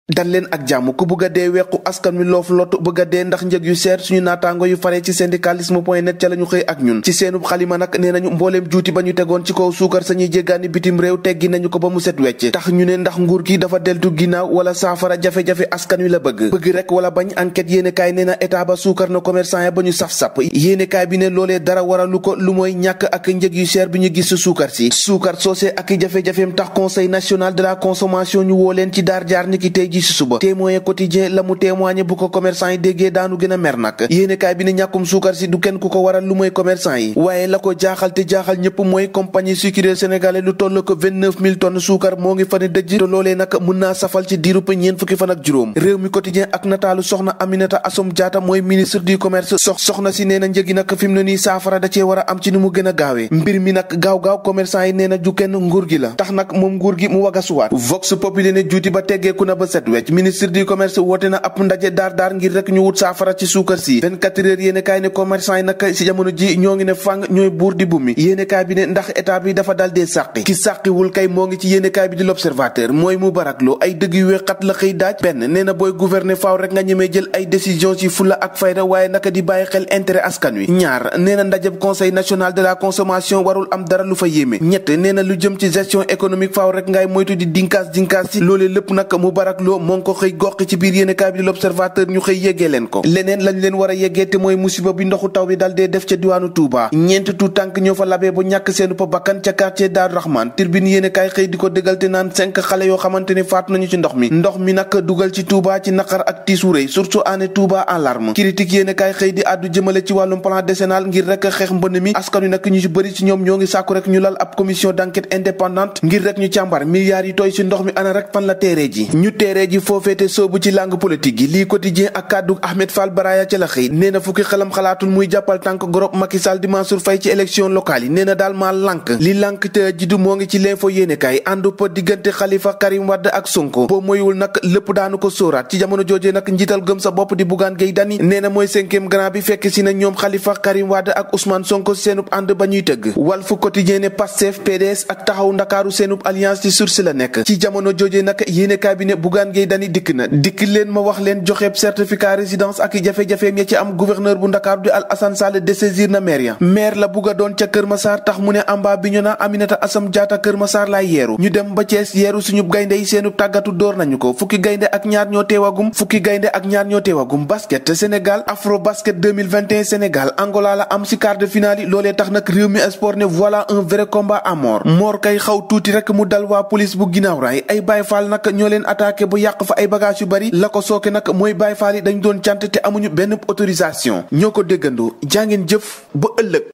dal leen ak jàmm ku bëgg a dee wequ askan wi loof lottu bëgg a dee ndax njëg yu seer suñu naataango yu faree ci syndicalisme.net ca la ñu xëy ak ñun ci seenub xalima nag nee nañu mbooleem juuti ba ñu tegoon ci kaw suukar sañuy jéggaani bitim réew teggi nañu ko ba mu set wecc tax ñu ne ndax nguur gi dafa deltu ginnaaw wala saafara jafe-jafe askan wi la bëgg rek wala bañ enquête yéenekaay nee na état ba suukar na commerçant ya ba ñu saf-sap yéenekaay bi ne loolee dara waralu ko lu mooy ñàkk ak njëg yu seer bi ñu gis suukar si suukar soosé ak jafe-jafeem tax conseil national de la consommation ñu woo leen ci daar jaar niki tey ji si suba témoin quotidien la mu témoigné bu ko commerçant yi déggee daanu gën a mer nag yéenekaay bi ne ñàkkum suukar si du kenn ku ko waral lu mooy commerçant yi waaye la ko jaaxal te jaaxal ñëpp mooy compagnie sucrière sénégalais lu toll ko 29000 tonnes suukar moo ngi fa ne dëjj te loolee nag mën naa safal ci diirub ñeent fukki fan ak juróom réew mi quotidien ak nataalu soxna Aminata Assome Diatta mooy ministre du commerce soxna si nee na njëgi nag fi mu ne nii saafara da cee war a am ci ni mu gën a gaawee mbir mi nag gaaw commerçant yi nee na ju kenn nguur gi la tax nag moom nguur gi mu wagasuwaat vox populi ne juuti ba teggeeku na ba set wecc ministre du commerce woote na ab ndaje daar ngir rek ñu wut saafara ci suukar si 24 heures yéenekaay ne commerçant yi nag si jamono ji ñoo ngi ne fàng ñooy buur di bummi yéenekaay bi ne ndax état bi dafa dal dee sàqi ki sàqiwul kay moo ngi ci yéenekaay bi di l'observateur mooy Moubarak Lô ay dëgg yu wexat la xëy daaj benn nee na booy gouverner faaw rek nga ñemee jël ay décision ci fulla ak fayda waaye naka di bàyyi xel intérêt askan wi ñaar nee na ndajeb conseil national de la consommation warul am dara lu fa yéeme ñett nee na lu jëm ci gestion économique faaw rek ngay moytu di dinkaas si loolee lépp nag Moubarak Lô moo ngi ko xëy gox ci biir yéenekaay bi di l'observateur ñu xëy yeggee leen ko leneen lañ leen war a yeggee te mooy musiba bi ndoxu taw bi dal dee def ca diwaanu Touba ñeent tu tànk ñoo fa labee ba ñàkk seenu pa bakkan ca quartier Daaru Rahman Tribune yéenekaay xëy di ko dëggal te naan 5 xale yoo xamante ne faatu nañu ci ndox mi nag dugal ci Touba ci naqar ak tiisu rëy surtout année Touba en larme critique yéenekaay xëy di àddu jëmale ci wàllum plan décennal ngir rek xeex mbënd mi askan wi nag ñu ci bëri ci ñoom ñoo ngi sàkku rek ñu lal ab commission d'enquête indépendante ngir rek ñu càmbar milliards yi tooy ci ndox mi ana rek fan la teeree ji foofeete soobu ci langue politique yi lii quotidien ak kàddu Ahmed Fall Baraya ca la xëy nee na fukki xelam xalaatul muy jàppal tànk groupe Macky Sall di Mansour Faye ci élection locale yi nee na daal maa lànk li lànk te jiddu moo ngi ci l'info yéenekaay àndu pa diggante Khalifa Karim Wade ak Sonko boo moywul nag lépp daanu ko sóoraat ci jamono joojee nag njiital gëm sa bopp di Bougane Gueye Dany nee na mooy 5e grand bi fekk si na ñoom Khalifa Karim Wade ak Ousmane Sonko seenub ànd ba ñuy tëgg Walf Quotidien ne Pastef PDS ak taxaw ndakaaru seenub alliance ci source la nekk ci jamono joojee nag yéenekaay bi ne Bougane Gueye Dany dikk leen ma wax leen joxeeb certificat résidence ak jafe-jafeem ya ci am gouverneur bu Ndakaaru di Alassane Sall désaisir na maire ya maire la bugga doon ca Kër Massar tax mu ne amba Bignona Aminata Assome Diatta Kër Massar laay yeeru ñu dem ba Thiès yeeru suñu gaynde yi seenub tàggatu door nañu ko fukki gaynde ak ñaar ñoo teewagum basket Sénégal Afro Basket 2021 Sénégal Angola la am ci quart de finale yi loolee tax nag réew mi sport ne voilà un vrai combat à mort kay xaw tuuti rek mu dal waa police bu ginnaaw raay ay Baye Fall nag ñoo leen attaqué bu yàq fa ay bagage yu bari la ko sooke nag mooy Baye Fall yi dañu doon cant te amuñu benn autorisation ñoo ko déggandoo jàngeen jëf ba ëllëg